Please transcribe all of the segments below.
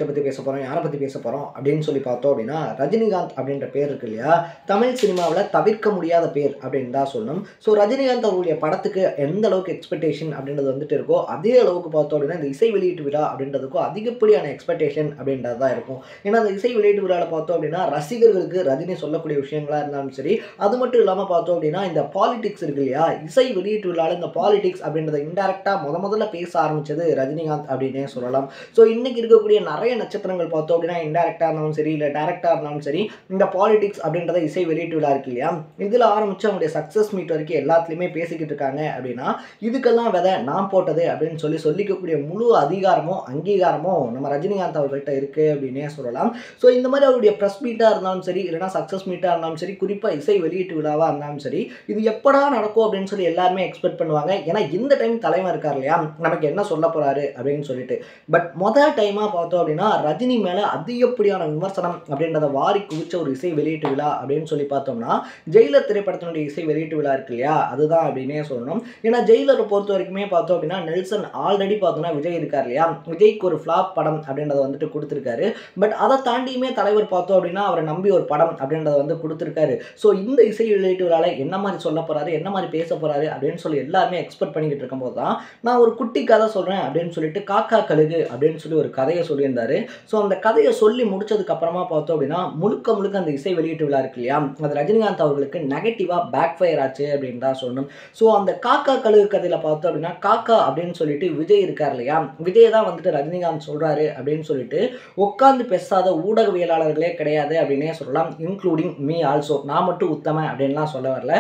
விஷயத்தை பற்றி பேச போகிறோம், யாரை பற்றி பேச போகிறோம் அப்படின்னு சொல்லி பார்த்தோம் அப்படின்னா, ரஜினிகாந்த் அப்படின்ற பேர் இருக்கு இல்லையா, தமிழ் சினிமாவில் தவிர்க்க முடியாத பேர் அப்படின்னு தான் சொல்லணும். ஸோ ரஜினிகாந்த் அவருடைய படத்துக்கு எந்த அளவுக்கு எக்ஸ்பெக்டேஷன் அப்படின்றது வந்துட்டு இருக்கோ, அதே அளவுக்கு பார்த்தோம் அப்படின்னா இந்த இசை வெளியீட்டு விழா அப்படின்றதுக்கும் அதிகப்படியான எக்ஸ்பெக்டேஷன் அப்படின்றது தான் இருக்கும். ஏன்னா அந்த இசை வெளியீட்டு விழாவில் பார்த்தோம் அப்படின்னா ரசிகர்களுக்கு ரஜினி சொல்லக்கூடிய விஷயங்களாக இருந்தாலும் சரி, அது மட்டும் இல்லாமல் பார்த்தோம் அப்படின்னா இந்த பாலிடிக்ஸ் இருக்கு இல்லையா, இசை வெளியீட்டு விழாவில் இந்த பாலிடிக்ஸ் அப்படின்றத இன்டெரக்டாக முதல்ல பேச ஆரம்பிச்சது ரஜினிகாந்த் அப்படின்னே சொல்லலாம். ஸோ இன்னைக்கு இருக்கக்கூடிய நிறைய நட்சத்திரங்கள் பார்த்தோம் அப்படின்னா இன்டெரக்டாக இருந்தாலும் சரி, இல்லை டேரக்டாக இருந்தாலும் சரி, இந்த பாலிடிக்ஸ் அப்படின்றத இசை வெளியீட்டு விழா இருக்கு இல்லையா, இதில் ஆரம்பித்து அவங்களுடைய சக்ஸஸ் மீட் வரைக்கும் எல்லாத்துலேயுமே பேசிக்கிட்டு இருக்காங்க. அப்படின்னா இதுக்கெல்லாம் விதை நான் போட்டது அப்படின்னு சொல்லிக்கக்கூடிய முழு அதிகாரமும் அங்கீகாரமும் நம்ம ரஜினிகாந்த் அவர்கள்ட்ட இருக்குது அப்படின்னே சொல்லலாம். ஸோ இந்த மாதிரி அவருடைய ப்ரெஸ் மீட்டாக இருந்தாலும் சரி, இல்லைனா சக்ஸஸ் மீட்டாக இருந்தாலும் சரி, குறிப்பாக இசை வெளியீட்டு விழாவாக இருந்தாலும் சரி, இது எப்படா நடக்கும் அப்படின்னு சொல்லி எல்லாருமே எக்ஸ்பெக்ட் பண்ணுவாங்க. ஏன்னா இந்த டைம் தலைவர் இருக்கார் இல்லையா, நமக்கு என்ன சொல்ல போகிறாரு அப்படின்னு சொல்லிட்டு. பட் முதல் டைமாக பார்த்தோம் அப்படின்னா ரஜினி மேலே அதிகப்படியான விமர்சனம் அப்படின்றத வாரி குவிச்ச ஒரு இசை வெளியீட்டு விழா அப்படின்னு சொல்லி பார்த்தோம்னா ஜெயிலர் திரைப்படத்தினுடைய இசை வெளியீட்டு விழா இருக்கு இல்லையா, அதுதான் அப்படின்னே சொல்லணும். ஏன்னா ஜெயிலரை பொறுத்த வரைக்குமே பார்த்தோம் அப்படின்னா நெல்சன் ஆல்ரெடி பார்த்தோம்னா விஜய் இருக்கார் இல்லையா, விஜய்க்கு ஒரு ஃப்ளாப் படம் அப்படின்றத வந்துட்டு கொடுத்துருக்காரு. பட் அதை தாண்டியுமே தலைவர் பார்த்தோம் அப்படின்னா அவரை நம்பி ஒரு படம் அப்படின்றத வந்து கொடுத்துருக்காரு. ஸோ இந்த இசை வெளியீட்டு விழாவில் என்ன மாதிரி சொல்ல போகிறாரு, என்ன மாதிரி பேச போகிறாரு அப்படின்னு சொல்லி எல்லாருமே எக்ஸ்பெக்ட் பண்ணிக்கிட்டு இருக்கும்போது தான் நான் ஒரு குட்டி கதை சொல்கிறேன் அப்படின்னு சொல்லிட்டு காக்கா கழுகு அப்படின்னு சொல்லி ஒரு கதையை சொல்லியிருந்தாரு. ஸோ அந்த கதையை சொல்லி முடிச்சதுக்கு அப்புறமா பார்த்தோம் அப்படின்னா முழுக்க அந்த இசை வெளியீட்டு விழா இருக்கு இல்லையா, அது ரஜினிகாந்த் அவர்களுக்கு நெகட்டிவாக பேக் ஃபயர் ஆச்சு அப்படின்னு தான் சொல்லணும். ஸோ அந்த காக்கா கழுகு கதையில் பார்த்தோம் அப்படின்னா காக்கா அப்படின்னு சொல்லிட்டு விஜய் இருக்கார் இல்லையா, விஜய் தான் வந்துட்டு ரஜினிகாந்த் சொல்கிறாரு அப்படின்னு சொல்லிட்டு உட்காந்து பேசாத ஊடகவியலாளர்களே கிடையாது அப்படின்னே சொல்லலாம், இன்க்ளூடிங் மீ ஆல்சோ. நான் மட்டும் உத்தம அப்படின்லாம் சொல்ல வரல.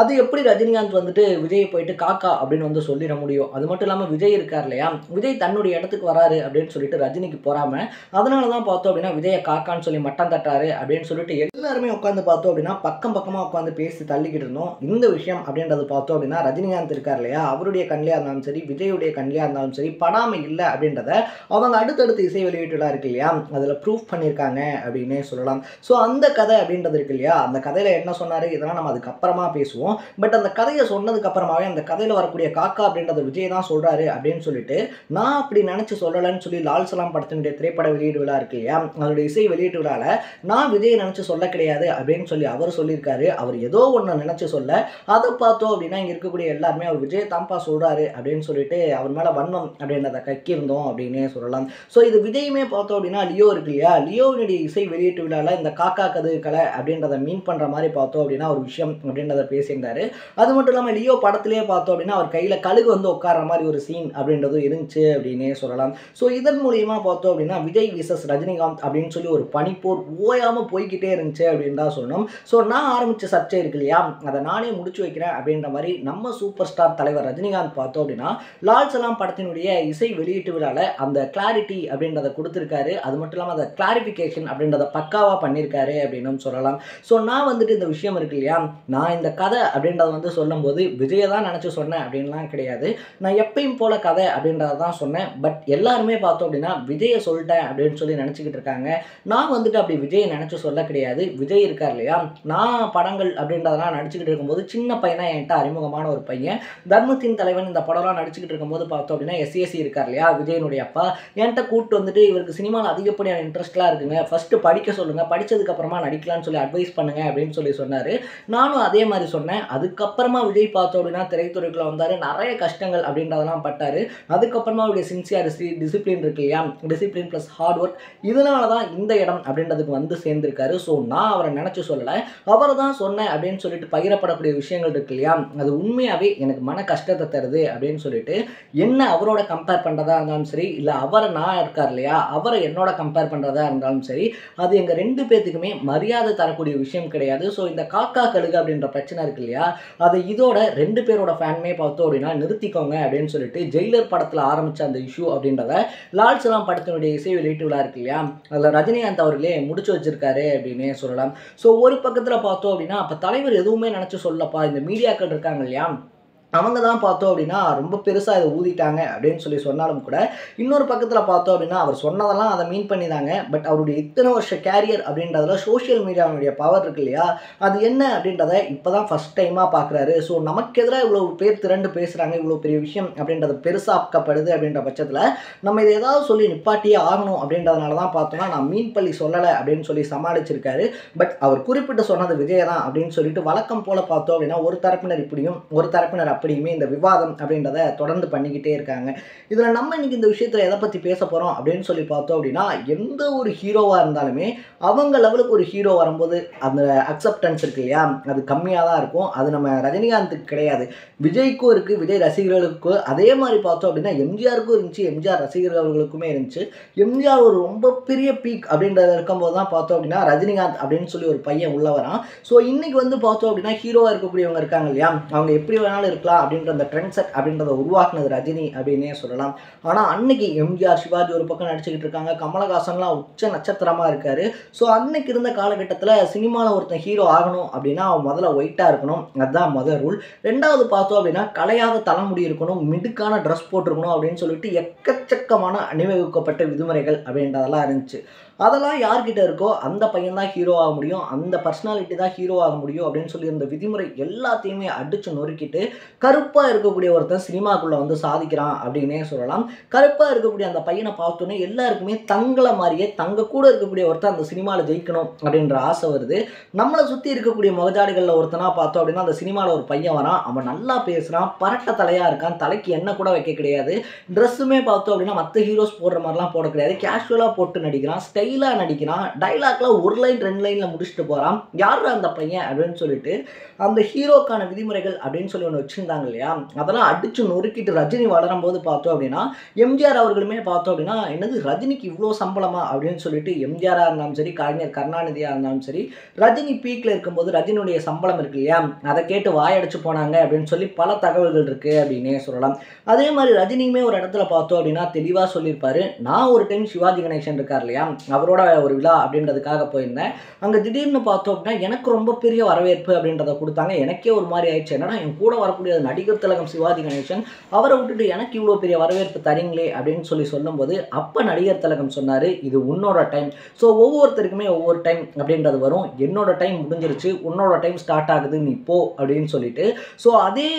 அது எப்படி ரஜினிகாந்த் வந்துட்டு விஜயை போயிட்டு காக்கா அப்படின்னு வந்து சொல்லிட முடியும்? அது மட்டும் இல்லாமல் விஜய் இருக்கார் இல்லையா, விஜய் தன்னுடைய இடத்துக்கு வராரு அப்படின்னு சொல்லிட்டு ரஜினிக்கு போறாம, அதனால தான் பார்த்தோம் அப்படின்னா விஜயை காக்கான்னு சொல்லி மட்டம் தட்டாரு அப்படின்னு சொல்லிட்டு எல்லாருமே உட்காந்து பார்த்தோம் அப்படின்னா பக்கமாக உட்காந்து பேசி தள்ளிக்கிட்டு இருந்தோம். இந்த விஷயம் அப்படின்றது பார்த்தோம் அப்படின்னா ரஜினிகாந்த் இருக்கார் இல்லையா, அவருடைய கண்ணிலையாக இருந்தாலும் சரி, விஜயுடைய கண்ணிலையாக இருந்தாலும் சரி, படாமல் இல்லை அப்படின்றத அவங்க அடுத்தடுத்து இசை வெளியீட்டுலாம் இருக்கு இல்லையா, அதில் ப்ரூஃப் பண்ணியிருக்காங்க அப்படின்னே சொல்லலாம். ஸோ அந்த கதை அப்படின்றது இருக்கு இல்லையா, அந்த கதையில் என்ன சொன்னார் இதெல்லாம் நம்ம அதுக்கப்புறமா பேசுவோம். பட் அந்த கதையை சொன்னதுக்கு அப்புறமாவே அந்த கதையில் வரக்கூடிய காக்கா அப்படின்றத விஜய் தான் சொல்றாரு அப்படின்னு சொல்லிட்டு நான் அப்படி நினைச்சு சொல்லலன்னு சொல்லி லால் சலாம் படத்தினுடைய திரைப்பட வெளியீடு விழா இருக்கு இல்லையா, அதனுடைய இசை வெளியீட்டு விழால நான் விஜய் நினைச்சு சொல்ல கிடையாது அப்படின்னு சொல்லி அவர் சொல்லியிருக்காரு. அவர் ஏதோ ஒன்று நினைச்சு சொல்ல, அதை பார்த்தோம் அப்படின்னா இங்க இருக்கக்கூடிய எல்லாருமே அவர் விஜய் தாம்பா சொல்றாரு அப்படின்னு சொல்லிட்டு அவர் மேல வன்மம் அப்படின்றத கக்கியிருந்தோம் அப்படின்னே சொல்லலாம். ஸோ இது விஜயுமே பார்த்தோம் அப்படின்னா லியோ இருக்கு இல்லையா, லியோவினுடைய இசை வெளியீட்டு விழால இந்த காக்கா கதை கலை அப்படின்றத மீன் பண்ற மாதிரி பார்த்தோம் அப்படின்னா ஒரு விஷயம் அப்படின்றத பேசி. அது மட்டும் இல்லாமல் லியோ படத்திலேயே பார்த்தோம் அப்படின்னா அவர் கையில் கழுகு வந்து உட்கார்ற மாதிரி ஒரு சீன் அப்படின்றது இருந்துச்சு அப்படின்னே சொல்லலாம். ஸோ இதன் மூலியமா பார்த்தோம் அப்படின்னா விஜய் விசஸ் ரஜினிகாந்த் அப்படின்னு சொல்லி ஒரு பனிப்போர் ஓயாமல் போய்கிட்டே இருந்துச்சு அப்படின்னு தான் சொல்லணும். ஸோ நான் ஆரம்பித்த சர்ச்சை இருக்கு இல்லையா, அதை நானே முடிச்சு வைக்கிறேன் அப்படின்ற மாதிரி நம்ம சூப்பர் ஸ்டார் தலைவர் ரஜினிகாந்த் பார்த்தோம் அப்படின்னா லால் சலாம் படத்தினுடைய இசை வெளியீட்டு விழாவில் அந்த கிளாரிட்டி அப்படின்றத கொடுத்துருக்காரு. அது மட்டும் இல்லாமல் அந்த கிளாரிஃபிகேஷன் அப்படின்றத பக்காவாக பண்ணியிருக்காரு அப்படின்னு சொல்லலாம். ஸோ நான் வந்துட்டு இந்த விஷயம் இருக்கு இல்லையா, நான் இந்த கதை அப்படின்றத வந்து சொல்லும்போது விஜயை தான் நினச்சி சொன்னேன் அப்படின்லாம் கிடையாது. நான் எப்பயும் போல கதை அப்படின்றத தான் சொன்னேன். பட் எல்லாருமே பார்த்தோம் அப்படின்னா விஜயை சொல்லிட்டேன் அப்படின்னு சொல்லி நினச்சிக்கிட்டு இருக்காங்க. நான் வந்துட்டு அப்படி விஜயை நினச்சி சொல்ல கிடையாது. விஜய் இருக்கார் இல்லையா, நான் படங்கள் அப்படின்றதெல்லாம் நடிச்சுக்கிட்டு இருக்கும்போது சின்ன பையனா என்கிட்ட அறிமுகமான ஒரு பையன் தர்மத்தின் தலைவன் இந்த படம்லாம் நடிச்சுக்கிட்டு இருக்கும்போது பார்த்தோம் அப்படின்னா எஸ்ஏசி இருக்கார் இல்லையா, விஜயனுடைய அப்பா, என்கிட்ட கூப்பிட்டு வந்துட்டு இவருக்கு சினிமாவில் அதிகப்படியான இன்ட்ரெஸ்ட்லாம் இருக்குங்க, ஃபர்ஸ்ட் படிக்க சொல்லுங்கள், படித்ததுக்கு அப்புறமா நடிக்கலாம்னு சொல்லி அட்வைஸ் பண்ணுங்க அப்படின்னு சொல்லி சொன்னார். நானும் அதே மாதிரி சொன்னேன். அதுக்கப்புறமா விஜய் பார்த்தோம் அப்படின்னா திரைத்துறைக்குள்ள வந்தார், நிறைய கஷ்டங்கள் அப்படின்றதெல்லாம் பட்டார். அதுக்கப்புறமா அவருடைய சின்சியாரிட்டி, டிசிப்ளின் இருக்கு இல்லையா, டிசிப்ளின் ப்ளஸ் ஹார்ட் ஒர்க், இதனால தான் இந்த இடம் அப்படின்றதுக்கு வந்து சேர்ந்திருக்காரு. ஸோ நான் அவரை நினச்சி சொல்லலை, அவரை தான் சொன்னேன் அப்படின்னு சொல்லிட்டு பகிரப்படக்கூடிய விஷயங்கள் இருக்கு இல்லையா, அது உண்மையாகவே எனக்கு மன கஷ்டத்தை தருது அப்படின்னு சொல்லிட்டு என்ன அவரோட கம்பேர் பண்ணுறதா இருந்தாலும் சரி, இல்லை அவரை நான் இருக்கார் இல்லையா அவரை என்னோட கம்பேர் பண்ணுறதா இருந்தாலும் சரி, அது எங்கள் ரெண்டு பேர்த்துக்குமே மரியாதை தரக்கூடிய விஷயம் கிடையாது. ஸோ இந்த காக்கா கழுகு அப்படின்ற பிரச்சனை இருக்கு இல்லையா, அதை இதோட ரெண்டு பேரோட ஃபேனுமே பார்த்தோம் அப்படின்னா நிறுத்திக்கோங்க அப்படின்னு சொல்லிட்டு ஜெயிலர் படத்தில் ஆரம்பித்த அந்த இஷ்யூ அப்படின்றத லால் சலாம் படத்தினுடைய இசை வெளியீட்டு விழா இருக்கு இல்லையா, அதில் ரஜினிகாந்த் அவர்களே முடிச்சு வச்சிருக்காரு அப்படின்னே சொல்லலாம். ஸோ ஒரு பக்கத்தில் பார்த்தோம் அப்படின்னா அப்போ தலைவர் எதுவுமே நினச்சி சொல்லப்பா, இந்த மீடியாக்கள் இருக்காங்க இல்லையா, அவங்க தான் பார்த்தோம் அப்படின்னா ரொம்ப பெருசாக இதை ஊதிட்டாங்க அப்படின்னு சொன்னாலும் கூட இன்னொரு பக்கத்தில் பார்த்தோம் அப்படின்னா அவர் சொன்னதெல்லாம் அதை மீன் பண்ணி தாங்க. பட் அவருடைய இத்தனை வருஷ கேரியர் அப்படின்றதுல சோஷியல் மீடியாவுடைய பவர் இருக்கு இல்லையா, அது என்ன அப்படின்றத இப்போ தான் ஃபஸ்ட் டைமாக பார்க்குறாரு. ஸோ நமக்கு எதிராக இவ்வளோ பேர் திரண்டு பேசுகிறாங்க, இவ்வளோ பெரிய விஷயம் அப்படின்றது பெருசாக்கப்படுது அப்படின்ற பட்சத்தில் நம்ம இதை ஏதாவது சொல்லி நிப்பாட்டியே ஆகணும் அப்படின்றதுனால தான் பார்த்தோம்னா நான் மீன் பள்ளி சொல்லலை அப்படின்னு சமாளிச்சிருக்காரு. பட் அவர் குறிப்பிட்டு சொன்னது விஜய் தான் அப்படின்னு சொல்லிட்டு வழக்கம் போல் பார்த்தோம் அப்படின்னா ஒரு தரப்பினர் இப்படியும் ஒரு தரப்பினர் அப்படியுமே இந்த விவாதம் அப்படின்றத தொடர்ந்து பண்ணிக்கிட்டே இருக்காங்க. இதில் நம்ம இன்னைக்கு இந்த விஷயத்தில் எதை பற்றி பேச போகிறோம் அப்படின்னு பார்த்தோம் அப்படின்னா எந்த ஒரு ஹீரோவாக இருந்தாலுமே அவங்க லெவலுக்கு ஒரு ஹீரோ வரும்போது அந்த அக்செப்டன்ஸ் இருக்கு இல்லையா, அது கம்மியாக தான் இருக்கும். அது நம்ம ரஜினிகாந்துக்கு கிடையாது, விஜய்க்கும் இருக்குது, விஜய் ரசிகர்களுக்கும். அதே மாதிரி பார்த்தோம் அப்படின்னா எம்ஜிஆருக்கும் இருந்துச்சு, எம்ஜிஆர் ரசிகர்களுக்குமே இருந்துச்சு. எம்ஜிஆர் ஒரு ரொம்ப பெரிய பீக் அப்படின்றத இருக்கும்போது தான் பார்த்தோம் அப்படின்னா ரஜினிகாந்த் அப்படின்னு ஒரு பையன் உள்ள வரான். ஸோ இன்னைக்கு பார்த்தோம் அப்படின்னா ஹீரோவாக இருக்கக்கூடியவங்க இருக்காங்க இல்லையா, அவங்க எப்படி வேணாலும் இருக்கலாம் அப்படின்ற அந்த ட்ரெண்ட் செட் அப்படின்றத உருவாக்குனது ரஜினி அப்படின்னே சொல்லலாம். ஆனால் அன்னைக்கு எம்ஜிஆர் சிவாஜி ஒரு பக்கம் நடிச்சுக்கிட்டு இருக்காங்க, கமலஹாசன்லாம் உச்ச நட்சத்திரமாக இருக்காரு. ஸோ அன்னைக்கு இருந்த காலகட்டத்தில் சினிமாவில் ஒருத்தன் ஹீரோ ஆகணும் அப்படின்னா அவன் முதல்ல ஒயிட்டாக இருக்கணும், அதுதான் முதல் ரூல். ரெண்டாவது பார்த்தோம் அப்படின்னா கலையாத தலைமுடி இருக்கணும், மிடுக்கான ட்ரெஸ் போட்டிருக்கணும் அப்படின்னு சொல்லிட்டு எக்கச்சக்கமான அணிவகுக்கப்பட்ட விதிமுறைகள் அப்படின்றதெல்லாம் இருந்துச்சு. அதெல்லாம் யார்கிட்ட இருக்கோ அந்த பையன் தான் ஹீரோ ஆக முடியும், அந்த பர்சனாலிட்டி தான் ஹீரோ ஆக முடியும் அப்படின்னு இந்த விதிமுறை எல்லாத்தையுமே அடித்து நொறுக்கிட்டு கருப்பாக இருக்கக்கூடிய ஒருத்தன் சினிமாக்குள்ளே சாதிக்கிறான் அப்படின்னே சொல்லலாம். கருப்பாக இருக்கக்கூடிய அந்த பையனை பார்த்தோன்னே எல்லாருக்குமே தங்களை மாதிரியே தங்க கூட இருக்கக்கூடிய ஒருத்தன் அந்த சினிமாவில் ஜெயிக்கணும் அப்படின்ற ஆசை வருது. நம்மளை சுற்றி இருக்கக்கூடிய முகஜாடிகளில் ஒருத்தனாக பார்த்தோம் அப்படின்னா அந்த சினிமாவில் ஒரு பையன் வரான், அவன் நல்லா பேசுகிறான், பரட்ட தலையாக இருக்கான், தலைக்கு எண்ணெய் கூட வைக்க கிடையாது, ட்ரெஸ்ஸுமே பார்த்தோம் அப்படின்னா மற்ற ஹீரோஸ் போடுற மாதிரிலாம் போட கிடையாது, கேஷுவலாக போட்டு நடிக்கிறான், ஸ்டைலாக நடிக்கிறான், டைலாக்லாம் ஒரு லைன் 2 லைனில் முடிச்சுட்டு போகிறான். யார் அந்த பையன் அப்படின்னு சொல்லிட்டு அந்த ஹீரோக்கான விதிமுறைகள் அப்படின்னு ஒன்று வச்சுருந்தாங்க இல்லையா, அதெல்லாம் அடித்து நொறுக்கிட்டு ரஜினி வளரும்போது பார்த்தோம் அப்படின்னா எம்ஜிஆர் அவர்களுமே பார்த்தோம் அப்படின்னா என்னது ரஜினிக்கு இவ்வளோ சம்பளமா அப்படின்னு சொல்லிட்டு எம்ஜிஆராக இருந்தாலும் சரி, கலைஞர் கருணாநிதியாக இருந்தாலும் சரி, ரஜினி பீக்கில் இருக்கும்போது ரஜினியுடைய சம்பளம் இருக்கு இல்லையா, அதை கேட்டு வாயடிச்சு போனாங்க அப்படின்னு சொல்லி பல தகவல்கள் இருக்குது அப்படின்னே சொல்லலாம். அதே மாதிரி ரஜினியுமே ஒரு இடத்துல பார்த்தோம் அப்படின்னா தெளிவாக சொல்லியிருப்பாரு. நான் ஒரு டைம் சிவாஜி கணேசன் இருக்கார் இல்லையா, அவரோட ஒரு விழா அப்படின்றதுக்காக போயிருந்தேன். அங்கே திடீர்னு பார்த்தோம் அப்படின்னா எனக்கு ரொம்ப பெரிய வரவேற்பு அப்படின்றத கொடுத்தாங்க. எனக்கே ஒரு மாதிரி ஆயிடுச்சு, என்னன்னா என் கூட வரக்கூடிய நடிகர் திலகம் சிவாஜி கணேசன், அவரை விட்டுட்டு எனக்கு இவ்வளோ பெரிய வரவேற்பு தரீங்களே அப்படின்னு சொல்லும்போது அப்போ நடிகர் திலகம் சொன்னார், இது உன்னோட டைம். ஸோ ஒவ்வொருத்தருக்குமே ஒவ்வொரு டைம் அப்படின்றது வரும், என்னோட டைம் முடிஞ்சிருச்சு, உன்னோட டைம் ஸ்டார்ட் ஆகுது, நீ போ அப்படின்னு சொல்லிட்டு. ஸோ அதே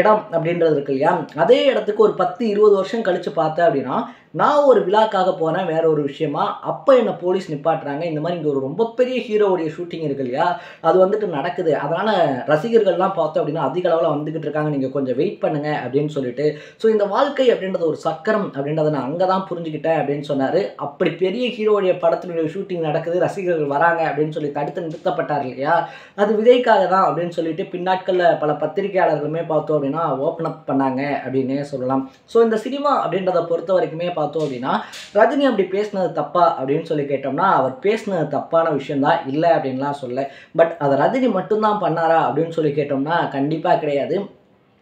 இடம் அப்படின்றது இருக்கு இல்லையா, அதே இடத்துக்கு ஒரு 10-20 வருஷம் கழித்து பார்த்தேன் அப்படின்னா நான் ஒரு விழாக்காக போனேன் வேற ஒரு விஷயமா, அப்போ என்னை போலீஸ் நிப்பாட்டுறாங்க. இந்த மாதிரி இங்கே ஒரு ரொம்ப பெரிய ஹீரோவுடைய ஷூட்டிங் இருக்கு இல்லையா, அது நடக்குது, அதனால் ரசிகர்கள்லாம் பார்த்தோம் அப்படின்னா அதிக அளவில் வந்துக்கிட்டு இருக்காங்க, நீங்கள் கொஞ்சம் வெயிட் பண்ணுங்க அப்படின்னு சொல்லிட்டு. ஸோ இந்த வாழ்க்கை அப்படின்றது ஒரு சக்கரம் அப்படின்றத நான் அங்கே தான் புரிஞ்சுக்கிட்டேன் அப்படின்னு சொன்னார். அப்படி பெரிய ஹீரோவுடைய படத்தினுடைய ஷூட்டிங் நடக்குது, ரசிகர்கள் வராங்க அப்படின்னு தடுத்து நிறுத்தப்பட்டார் இல்லையா, அது விஜய்க்காக தான் அப்படின்னு சொல்லிட்டு பின்னாட்களில் பல பத்திரிகையாளர்களுமே பார்த்தோம் அப்படின்னா ஓப்பன் அப் பண்ணாங்க அப்படின்னே சொல்லலாம். ஸோ இந்த சினிமா அப்படின்றத பொறுத்த வரைக்குமே பார்த்தோம் அப்படின்னா ரஜினி அப்படி பேசினது தப்பா அப்படின்னு கேட்டோம்னா அவர் பேசினது தப்பான விஷயம் தான், இல்லை அப்படின்லாம் சொல்ல. பட் அதை ரஜினி மட்டும்தான் பண்ணாரா அப்படின்னு கேட்டோம்னா கண்டிப்பாக கிடையாது.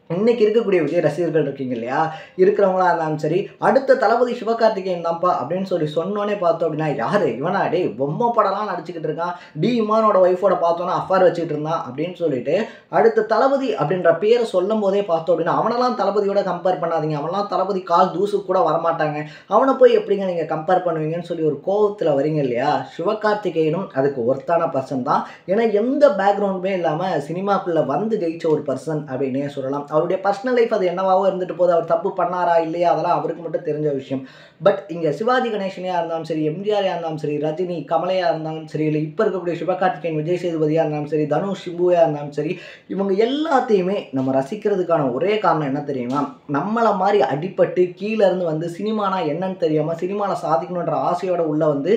இன்னைக்கு இருக்கக்கூடிய விஜய் ரசிகர்கள் இருக்கீங்க இல்லையா, இருக்கிறவங்களா இருந்தாலும் சரி, அடுத்த தளபதி சிவகார்த்திகேயன் தான்ப்பா அப்படின்னு சொன்னோன்னே பார்த்தோம் அப்படின்னா யாரு இவனா, டே பொம்மை படம்லாம் நடிச்சுக்கிட்டு இருக்கான், டி இமானோட ஒய்ஃபோட பார்த்தோன்னா அஃபார் வச்சுட்டு இருந்தான் அப்படின்னு சொல்லிட்டு அடுத்த தளபதி அப்படின்ற பேரை சொல்லும் போதே பார்த்தோம் அப்படின்னா அவனெல்லாம் தளபதியோட கம்பேர் பண்ணாதீங்க, அவனெல்லாம் தளபதி கால் தூசு கூட வரமாட்டாங்க, அவனை போய் எப்படிங்க நீங்கள் கம்பேர் பண்ணுவீங்கன்னு ஒரு கோபத்தில் வரீங்க இல்லையா. சிவகார்த்திகேயனும் அதுக்கு ஒர்த்தான பர்சன் தான், ஏன்னா எந்த பேக்ரவுண்டுமே இல்லாமல் சினிமாக்குள்ளே வந்து ஜெயிச்ச ஒரு பர்சன் அப்படின்னே சொல்லலாம். அவருடைய பர்சனல் லைஃப் அது என்னவாவோ இருந்துட்டு போது, அவர் தப்பு பண்ணாரா இல்லையா அதெல்லாம் அவருக்கு மட்டும் தெரிஞ்ச விஷயம். பட் இங்கே சிவாஜி கணேசனையாக இருந்தாலும் சரி, எம்ஜிஆராக இருந்தாலும் சரி, ரஜினி கமலையாக இருந்தாலும் சரி, இல்லை இப்போ இருக்கக்கூடிய சிவகார்த்திகேயன் விஜய் சேதுபதியாக இருந்தாலும் சரி, தனுஷ் சிம்புவாக இருந்தாலும் சரி, இவங்க எல்லாத்தையுமே நம்ம ரசிக்கிறதுக்கான ஒரே காரணம் என்ன தெரியுமா, நம்மளை மாதிரி அடிப்பட்டு கீழே இருந்து வந்து சினிமானா என்னன்னு தெரியாமல் சினிமாவில் சாதிக்கணுன்ற ஆசையோட உள்ள வந்து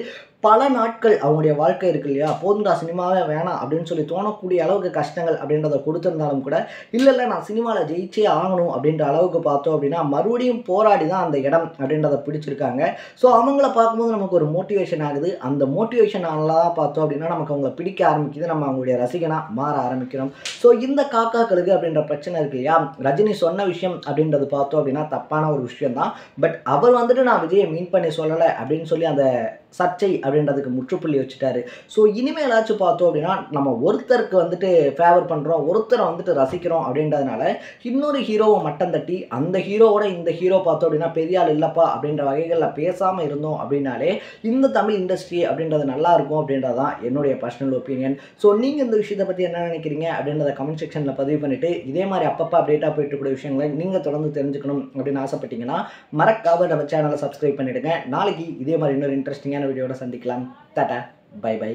பல நாட்கள் அவங்களுடைய வாழ்க்கை இருக்கு இல்லையா, போதுண்டா சினிமாவே வேணாம் அப்படின்னு தோணக்கூடிய அளவுக்கு கஷ்டங்கள் அப்படின்றத கொடுத்துருந்தாலும் கூட இல்லை நான் சினிமாவில் ஜெயிச்சே ஆகணும் அப்படின்ற அளவுக்கு பார்த்தோம் அப்படின்னா மறுபடியும் போராடி தான் அந்த இடம் அப்படின்றத பிடிச்சிருக்காங்க. ஸோ அவங்கள பார்க்கும்போது நமக்கு ஒரு மோட்டிவேஷன் ஆகுது, அந்த மோட்டிவேஷன் தான் பார்த்தோம் அப்படின்னா நமக்கு அவங்கள பிடிக்க ஆரம்பிக்குது, நம்ம அவங்களுடைய ரசிகனாக மாற ஆரம்பிக்கிறோம். ஸோ இந்த காக்காக்களுக்கு அப்படின்ற பிரச்சனை இருக்கு இல்லையா, ரஜினி சொன்ன விஷயம் அப்படின்றது பார்த்தோம் அப்படின்னா தப்பான ஒரு விஷயம் தான். பட் அவர் நான் விஜயை மீன் பண்ணி சொல்லலை அப்படின்னு அந்த சர்ச்சை அப்படின்றதுக்கு முற்றுப்புள்ளி வச்சுட்டாரு. ஸோ இனிமேலாச்சும் பார்த்தோம் அப்படின்னா நம்ம ஒருத்தருக்கு வந்துட்டு ஃபேவர் பண்ணுறோம், ஒருத்தரை வந்துட்டு ரசிக்கிறோம் அப்படின்றதுனால இன்னொரு ஹீரோவை மட்டம் தட்டி அந்த ஹீரோவோட இந்த ஹீரோ பார்த்தோம் அப்படின்னா பெரிய ஆள் இல்லைப்பா அப்படின்ற வகைகளில் பேசாமல் இருந்தோம் அப்படின்னாலே இந்த தமிழ் இண்டஸ்ட்ரி அப்படின்றது நல்லா இருக்கும் அப்படின்றது தான் என்னுடைய பர்சனல் ஒப்பீனியன். ஸோ நீங்கள் இந்த விஷயத்தை பற்றி என்ன நினைக்கிறீங்க அப்படின்றத கமெண்ட் செக்ஷனில் பதிவு பண்ணிவிட்டு இதே மாதிரி அப்பப்போ அப்டேட்டாக போயிட்டு இருக்கக்கூடிய விஷயங்களை நீங்கள் தொடர்ந்து தெரிஞ்சுக்கணும் அப்படின்னு ஆசைப்பட்டீங்கன்னா மறக்காம நம்ம சேனலை சப்ஸ்கிரைப் பண்ணிவிடுங்க. நாளைக்கு இதே மாதிரி இன்னொரு இன்ட்ரெஸ்டிங்கான வீடியோட சந்திக்கலாம். Tata, bye by.